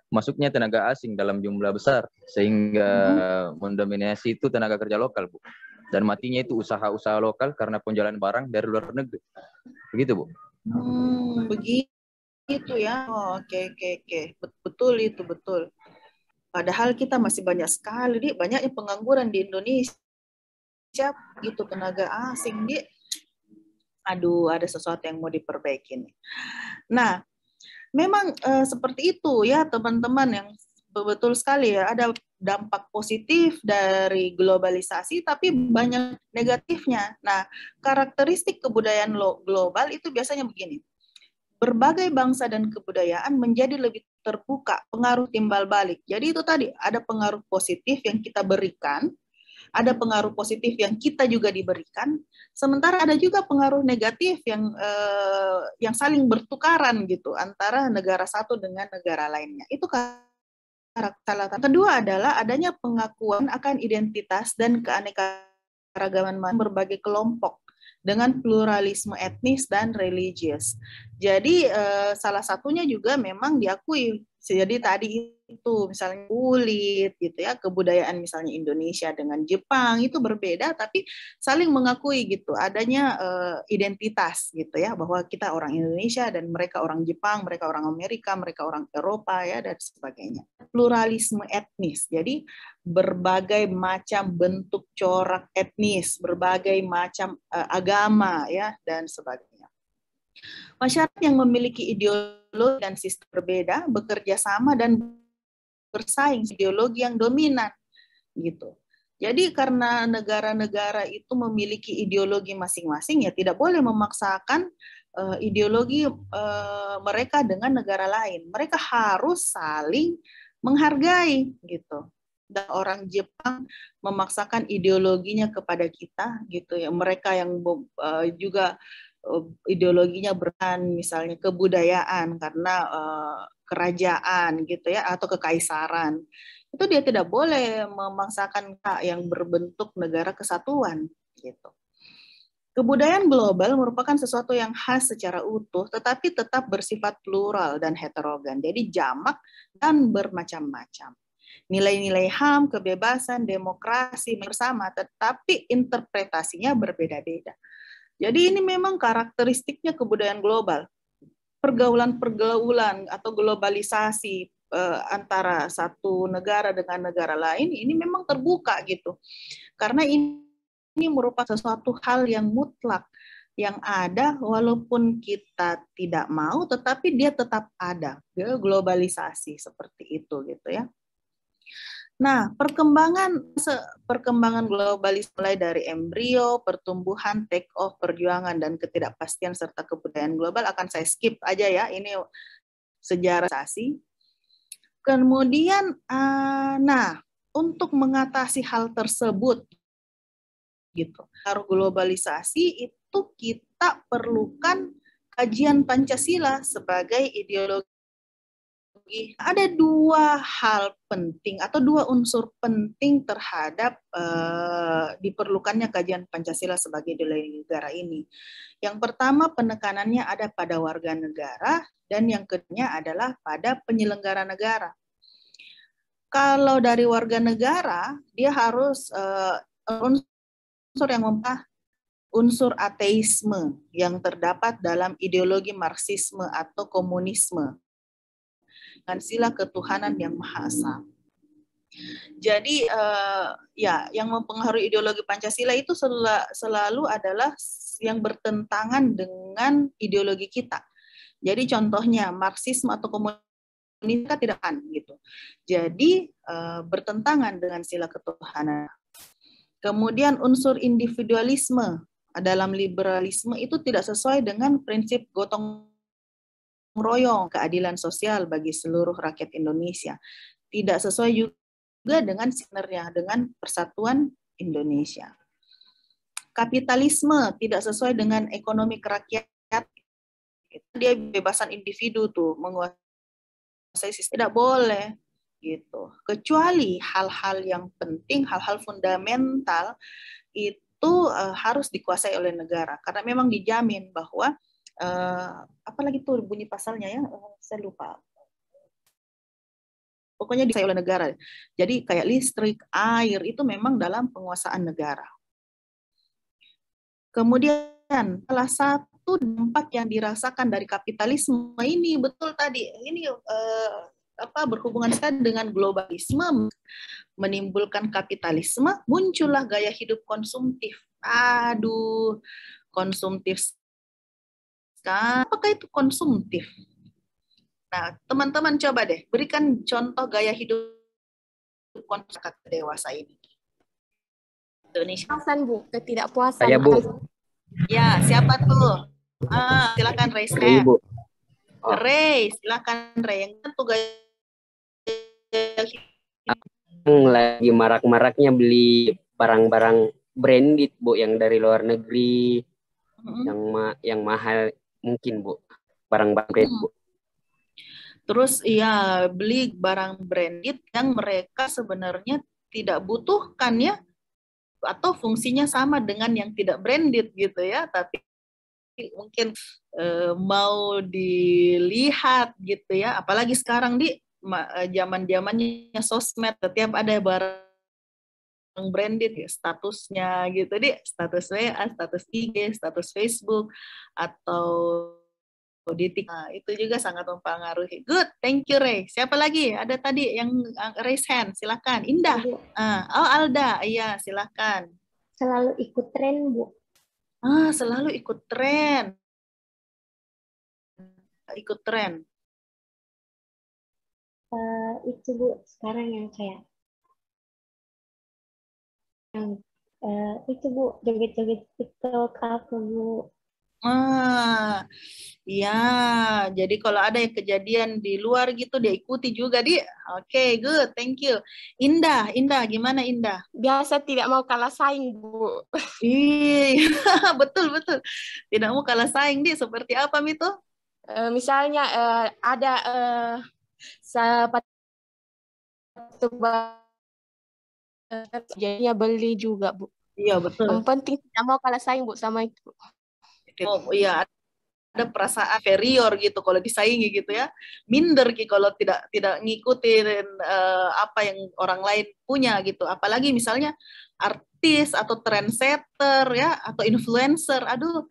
masuknya tenaga asing dalam jumlah besar sehingga mendominasi itu tenaga kerja lokal Bu, dan matinya itu usaha-usaha lokal karena penjualan barang dari luar negeri. Begitu Bu. Begitu ya. Oke. Betul itu, betul. Padahal kita masih banyak sekali banyaknya pengangguran di Indonesia gitu, tenaga asing aduh, ada sesuatu yang mau diperbaiki nih. Nah, memang seperti itu ya teman-teman, yang betul sekali ya, ada dampak positif dari globalisasi tapi banyak negatifnya. Nah, karakteristik kebudayaan global itu biasanya begini. Berbagai bangsa dan kebudayaan menjadi lebih terbuka, pengaruh timbal balik. Jadi itu tadi, ada pengaruh positif yang kita berikan, ada pengaruh positif yang kita juga diberikan, sementara ada juga pengaruh negatif yang saling bertukaran gitu antara negara satu dengan negara lainnya. Itu karakter. Kedua adalah adanya pengakuan akan identitas dan keanekaragaman berbagai kelompok dengan pluralisme etnis dan religius. Jadi salah satunya juga memang diakui. Jadi tadi itu misalnya kulit gitu ya, kebudayaan misalnya Indonesia dengan Jepang itu berbeda tapi saling mengakui gitu adanya identitas gitu ya, bahwa kita orang Indonesia dan mereka orang Jepang, mereka orang Amerika, mereka orang Eropa ya dan sebagainya. pluralisme etnis. Jadi berbagai macam bentuk corak etnis, berbagai macam agama ya dan sebagainya. Masyarakat yang memiliki ideologi dan sistem berbeda bekerja sama dan bersaing ideologi yang dominan gitu. Jadi karena negara-negara itu memiliki ideologi masing-masing, ya tidak boleh memaksakan ideologi mereka dengan negara lain. Mereka harus saling menghargai gitu. Dan orang Jepang memaksakan ideologinya kepada kita gitu ya. Mereka yang juga ideologinya beran, misalnya kebudayaan karena kerajaan gitu ya, atau kekaisaran. Itu dia tidak boleh memaksakan yang berbentuk negara kesatuan gitu. Kebudayaan global merupakan sesuatu yang khas secara utuh, tetapi tetap bersifat plural dan heterogen. Jadi jamak dan bermacam-macam. Nilai-nilai HAM, kebebasan, demokrasi bersama, tetapi interpretasinya berbeda-beda. Jadi ini memang karakteristiknya kebudayaan global. Pergaulan-pergaulan atau globalisasi antara satu negara dengan negara lain ini memang terbuka gitu. Karena ini merupakan sesuatu hal yang mutlak yang ada walaupun kita tidak mau, tetapi dia tetap ada. Globalisasi seperti itu gitu ya. Nah, perkembangan globalis mulai dari embrio, pertumbuhan, take off, perjuangan, dan ketidakpastian serta kebudayaan global akan saya skip aja ya. Ini sejarah sasi. Kemudian, nah, untuk mengatasi hal tersebut, gitu, globalisasi itu kita perlukan kajian Pancasila sebagai ideologi. Ada dua hal penting atau dua unsur penting terhadap diperlukannya kajian Pancasila sebagai ideologi negara ini. Yang pertama, penekanannya ada pada warga negara, dan yang kedua adalah pada penyelenggara negara. Kalau dari warga negara, dia harus unsur yang unsur ateisme yang terdapat dalam ideologi Marxisme atau komunisme dengan sila ketuhanan yang Maha Esa. Jadi ya, yang mempengaruhi ideologi Pancasila itu selalu adalah yang bertentangan dengan ideologi kita. Jadi contohnya Marxisme atau komunisme tidak kan gitu. Jadi bertentangan dengan sila ketuhanan. Kemudian unsur individualisme dalam liberalisme itu tidak sesuai dengan prinsip gotong royong, keadilan sosial bagi seluruh rakyat Indonesia. Tidak sesuai juga dengan sinernya, dengan persatuan Indonesia. Kapitalisme tidak sesuai dengan ekonomi kerakyatan. Dia bebasan individu tuh menguasai sistem, tidak boleh gitu. Kecuali hal-hal yang penting, hal-hal fundamental itu harus dikuasai oleh negara karena memang dijamin bahwa apalagi tuh bunyi pasalnya ya, saya lupa. Pokoknya dikuasai oleh negara. Jadi kayak listrik, air itu memang dalam penguasaan negara. Kemudian salah satu dampak yang dirasakan dari kapitalisme ini betul tadi ini berhubungan sekali dengan globalisme, menimbulkan kapitalisme, muncullah gaya hidup konsumtif. Aduh, konsumtif. Apakah itu konsumtif? Nah, teman-teman coba deh berikan contoh gaya hidup konsumtif dewasa ini. Indonesia. Bu, ketidakpuasan. Saya, Bu. Ya, siapa tuh? Silakan raise hand. Bu. Ray, silakan Ray. Yang tentu gaya lagi marak-maraknya beli barang-barang branded, Bu, yang dari luar negeri, yang mahal mungkin, Bu, barang-barang branded, Bu. Terus iya, beli barang branded yang mereka sebenarnya tidak butuhkan ya, atau fungsinya sama dengan yang tidak branded gitu ya, tapi mungkin mau dilihat gitu ya, apalagi sekarang di zaman-zamannya sosmed, setiap ada barang branded ya, statusnya gitu, di status WA, status IG, status Facebook, atau politik. Nah, itu juga sangat mempengaruhi. Good, thank you Ray. Siapa lagi? Ada tadi yang raise hand, silakan. Indah. Oh Alda, iya silakan. Selalu ikut tren, Bu. Selalu ikut tren. Ikut tren. Itu Bu, sekarang yang kayak yang itu Bu, joget-joget TikTok apa Bu? Iya, jadi kalau ada yang kejadian di luar gitu dia ikuti juga dia. Oke, good, thank you. Indah, gimana Indah? Biasa tidak mau kalah saing, Bu. Iya, betul. Tidak mau kalah saing dia. Seperti apa itu? Misalnya ada sepatu jadinya beli juga, Bu. Iya, betul. Yang penting tidak mau kalah saing, Bu, sama itu. Oh iya, ada perasaan inferior gitu kalau disaingi gitu ya, minder gitu kalau tidak ngikutin apa yang orang lain punya gitu, apalagi misalnya artis atau trendsetter ya, atau influencer, atau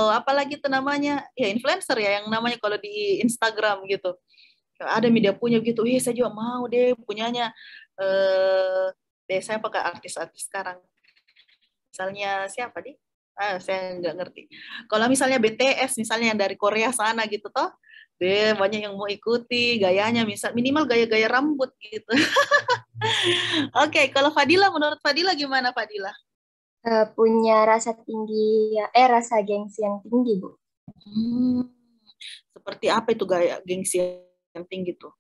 apalagi itu namanya ya, influencer ya yang namanya kalau di Instagram gitu, ada media punya gitu, saya juga mau deh punyanya, saya pakai artis-artis sekarang, misalnya siapa nih? Saya nggak ngerti. Kalau misalnya BTS, misalnya yang dari Korea sana gitu toh, deh banyak yang mau ikuti gayanya, minimal gaya-gaya rambut gitu. Oke, kalau Fadila, menurut Fadila gimana Fadila? Punya rasa tinggi, rasa gengsi yang tinggi, Bu. Seperti apa itu gaya gengsi yang tinggi tuh?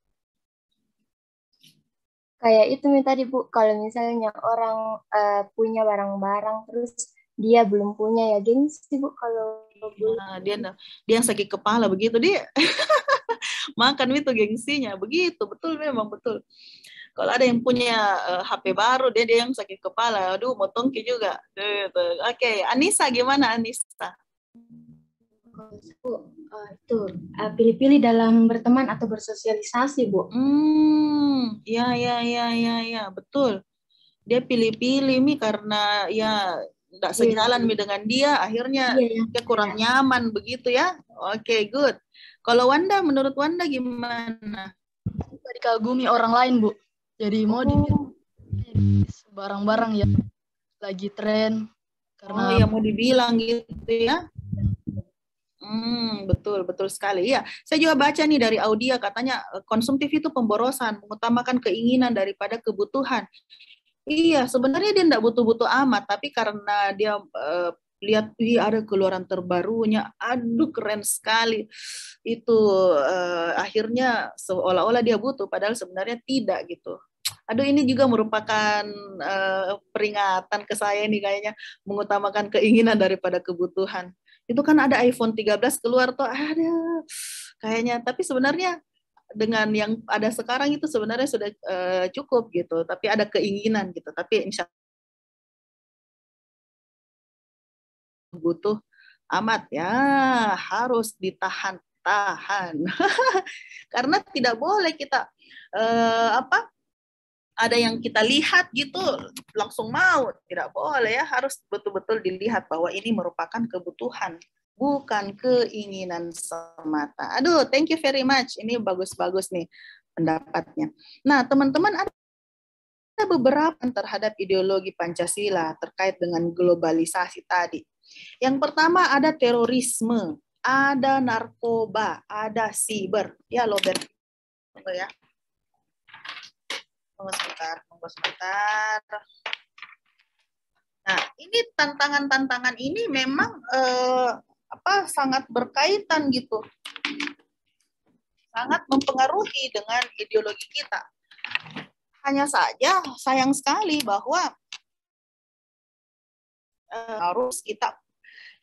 Kayak itu nih tadi Bu, kalau misalnya orang punya barang-barang terus dia belum punya, ya gengsi Bu. Kalau dia yang sakit kepala begitu dia makan itu gengsinya begitu, betul, memang betul. Kalau ada yang punya HP baru dia yang sakit kepala, aduh mau tongki juga gitu. Oke, Anissa gimana Anissa? Itu pilih-pilih dalam berteman atau bersosialisasi, Bu. Ya, betul. Dia pilih-pilih Mi karena ya tidak sejalan Mi dengan dia, akhirnya dia kurang nyaman begitu ya. Oke, good. Kalau Wanda, menurut Wanda gimana? Suka dikagumi orang lain, Bu. Jadi mau barang-barang yang lagi tren. Karena mau dibilang gitu ya. Betul sekali. Iya, saya juga baca nih dari Audia, katanya konsumtif itu pemborosan, mengutamakan keinginan daripada kebutuhan. Iya, sebenarnya dia tidak butuh-butuh amat, tapi karena dia lihat ada keluaran terbarunya, aduh keren sekali, itu akhirnya seolah-olah dia butuh, padahal sebenarnya tidak gitu. Aduh, ini juga merupakan peringatan ke saya nih kayaknya, mengutamakan keinginan daripada kebutuhan. Itu kan ada iPhone 13 keluar tuh, ada kayaknya, tapi sebenarnya dengan yang ada sekarang itu sebenarnya sudah cukup gitu, tapi ada keinginan gitu, tapi insya Allah butuh amat ya, harus ditahan-tahan karena tidak boleh kita ada yang kita lihat gitu langsung mau, tidak boleh ya, harus betul-betul dilihat bahwa ini merupakan kebutuhan, bukan keinginan semata. Aduh, thank you very much. Ini bagus-bagus nih pendapatnya. Nah, teman-teman, ada beberapa terhadap ideologi Pancasila terkait dengan globalisasi tadi. Yang pertama ada terorisme, ada narkoba, ada siber. Ya, Robert. Tunggu ya. Tunggu sebentar. Nah, ini tantangan-tantangan ini memang sangat berkaitan gitu, sangat mempengaruhi dengan ideologi kita. Hanya saja sayang sekali bahwa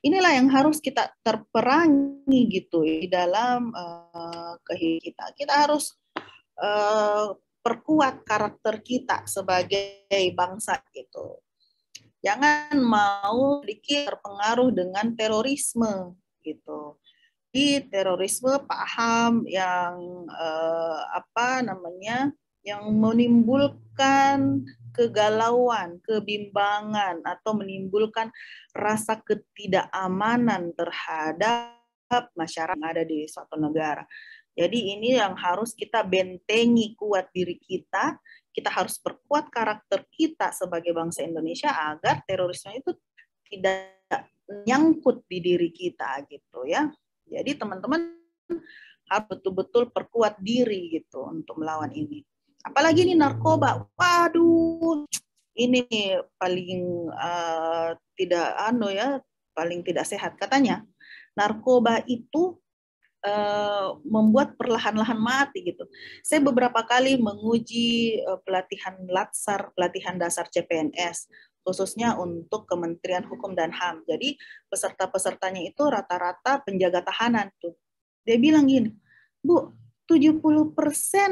inilah yang harus kita terperangi gitu di dalam kehidupan kita. Kita harus perkuat karakter kita sebagai bangsa gitu. Jangan mau sedikit terpengaruh dengan terorisme gitu. Di terorisme paham yang yang menimbulkan kegalauan, kebimbangan atau menimbulkan rasa ketidakamanan terhadap masyarakat yang ada di suatu negara. Jadi ini yang harus kita bentengi kuat diri kita. Kita harus perkuat karakter kita sebagai bangsa Indonesia agar terorisme itu tidak nyangkut di diri kita gitu ya. Jadi teman-teman harus betul-betul perkuat diri gitu untuk melawan ini. Apalagi ini narkoba. Waduh, ini paling paling tidak sehat katanya. Narkoba itu membuat perlahan-lahan mati gitu. Saya beberapa kali menguji pelatihan Latsar, pelatihan dasar CPNS, khususnya untuk Kementerian Hukum dan HAM. Jadi peserta-pesertanya itu rata-rata penjaga tahanan tuh. Dia bilang gini, Bu, 70%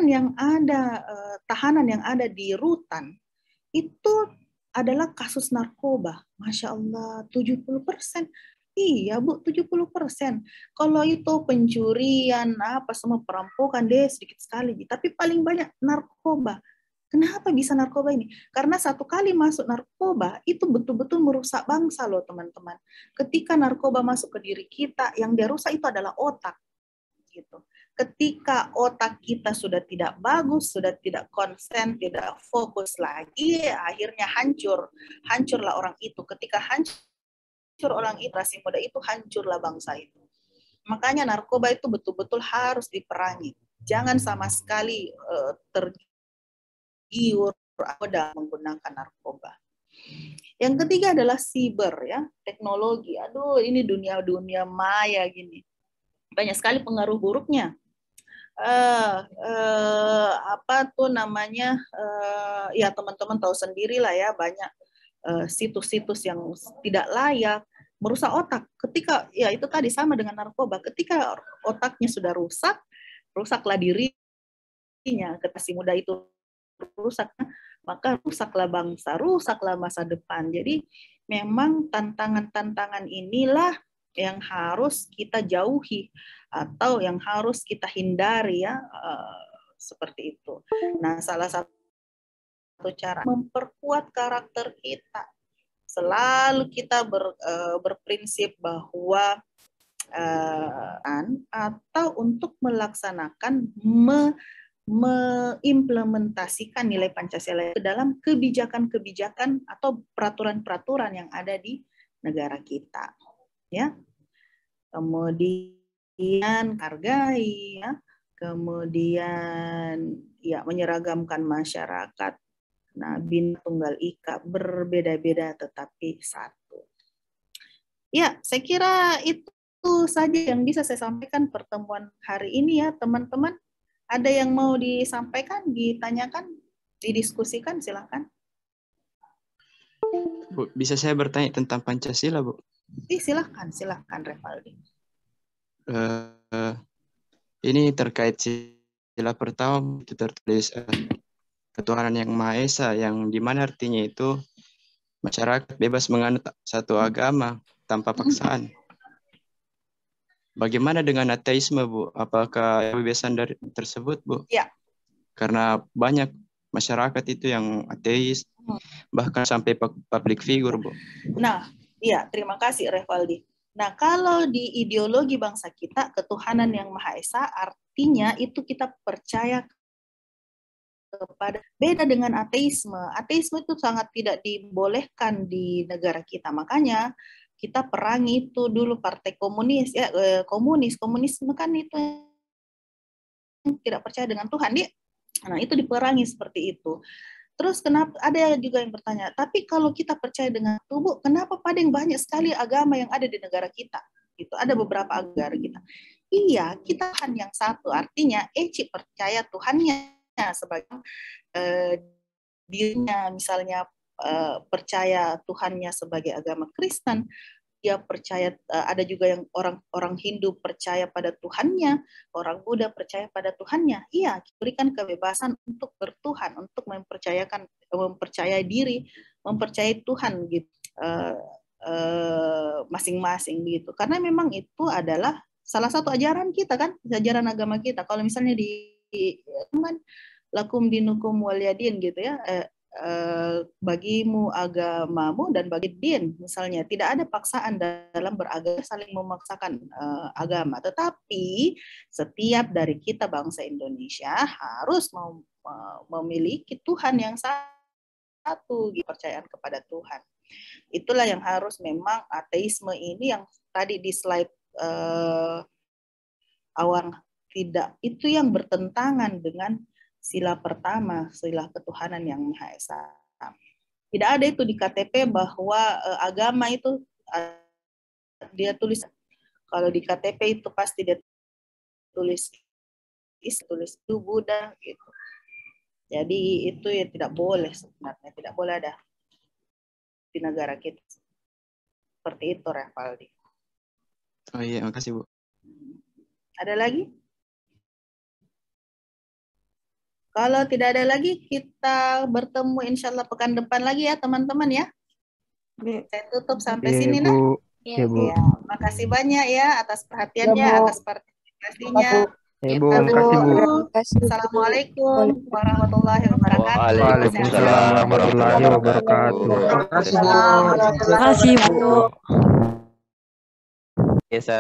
yang ada tahanan yang ada di rutan itu adalah kasus narkoba. Masya Allah, 70%. Iya Bu, 70%. Kalau itu pencurian, semua perampokan deh sedikit sekali. Tapi paling banyak narkoba. Kenapa bisa narkoba ini? Karena satu kali masuk narkoba, itu betul-betul merusak bangsa loh teman-teman. Ketika narkoba masuk ke diri kita, yang dia rusak itu adalah otak. Gitu. Ketika otak kita sudah tidak bagus, sudah tidak konsen, tidak fokus lagi, akhirnya hancur. Hancurlah orang itu. Ketika hancur orang itu, generasi muda itu, hancurlah bangsa itu. Makanya narkoba itu betul-betul harus diperangi. Jangan sama sekali tergiur dalam menggunakan narkoba. Yang ketiga adalah siber ya, teknologi. Aduh, ini dunia maya gini. Banyak sekali pengaruh buruknya. Ya teman-teman tahu sendirilah ya, banyak situs-situs yang tidak layak, merusak otak. Ketika ya itu tadi sama dengan narkoba, ketika otaknya sudah rusak, rusaklah dirinya. Ketika si muda itu rusak, maka rusaklah bangsa, rusaklah masa depan. Jadi memang tantangan-tantangan inilah yang harus kita jauhi atau yang harus kita hindari ya, seperti itu. Nah, salah satu cara memperkuat karakter kita. Selalu kita berprinsip bahwa atau untuk melaksanakan mengimplementasikan nilai Pancasila ke dalam kebijakan-kebijakan atau peraturan-peraturan yang ada di negara kita. Ya. Kemudian hargai ya. Kemudian ya menyeragamkan masyarakat. Nah, Bhinneka Tunggal Ika, berbeda-beda tetapi satu. Ya, saya kira itu saja yang bisa saya sampaikan pertemuan hari ini ya, teman-teman. Ada yang mau disampaikan, ditanyakan, didiskusikan, silakan. Bu, bisa saya bertanya tentang Pancasila, Bu? Silakan Revaldi. Ini terkait sila pertama itu tertulis ketuhanan yang Maha Esa, yang dimana artinya itu masyarakat bebas menganut satu agama tanpa paksaan. Bagaimana dengan ateisme, Bu? Apakah kebebasan dari tersebut, Bu? Ya. Karena banyak masyarakat itu yang ateis, bahkan sampai public figure, Bu. Nah, iya, terima kasih Revaldi. Nah, kalau di ideologi bangsa kita, ketuhanan yang Maha Esa artinya itu kita percaya kepada, beda dengan ateisme. Ateisme itu sangat tidak dibolehkan di negara kita. Makanya kita perangi itu dulu partai komunis ya, komunisme kan itu tidak percaya dengan Tuhan dia. Nah, itu diperangi seperti itu. Terus kenapa ada juga yang bertanya, tapi kalau kita percaya dengan tubuh, kenapa paling banyak sekali agama yang ada di negara kita? Itu ada beberapa agama kita. Iya, kita Tuhan yang satu, artinya Eci percaya Tuhannya sebagai dirinya, misalnya percaya Tuhannya sebagai agama Kristen, dia percaya, ada juga yang orang Hindu percaya pada Tuhannya, orang Buddha percaya pada Tuhannya. Iya, berikan kebebasan untuk bertuhan, untuk mempercayai diri, mempercayai Tuhan gitu, masing-masing gitu. Karena memang itu adalah salah satu ajaran kita kan, ajaran agama kita. Kalau misalnya di lakum dinukum waliyadin gitu ya, bagimu agamamu dan bagi din, misalnya tidak ada paksaan dalam beragama, saling memaksakan agama, tetapi setiap dari kita bangsa Indonesia harus memiliki Tuhan yang satu, kepercayaan kepada Tuhan. Itulah yang harus memang ateisme ini yang tadi di slide awal tidak, itu yang bertentangan dengan sila pertama, sila ketuhanan yang Maha Esa. Tidak ada itu di KTP bahwa agama itu dia tulis. Kalau di KTP itu pasti dia tulis itu Buddha gitu. Jadi itu ya tidak boleh sebenarnya, tidak boleh ada di negara kita. Seperti itu, Revaldi. Oh iya, makasih Bu. Ada lagi? Kalau tidak ada lagi, kita bertemu insya Allah pekan depan lagi ya teman-teman ya. Saya tutup sampai sini lah. Ya, Bu. Ya, makasih banyak ya atas perhatiannya, atas partisipasinya. Ya, Bu. Makasih, Bu. Assalamualaikum warahmatullahi wabarakatuh. Waalaikumsalam warahmatullahi wabarakatuh. Terima kasih Bu. Terima kasih, Bu. Biasa.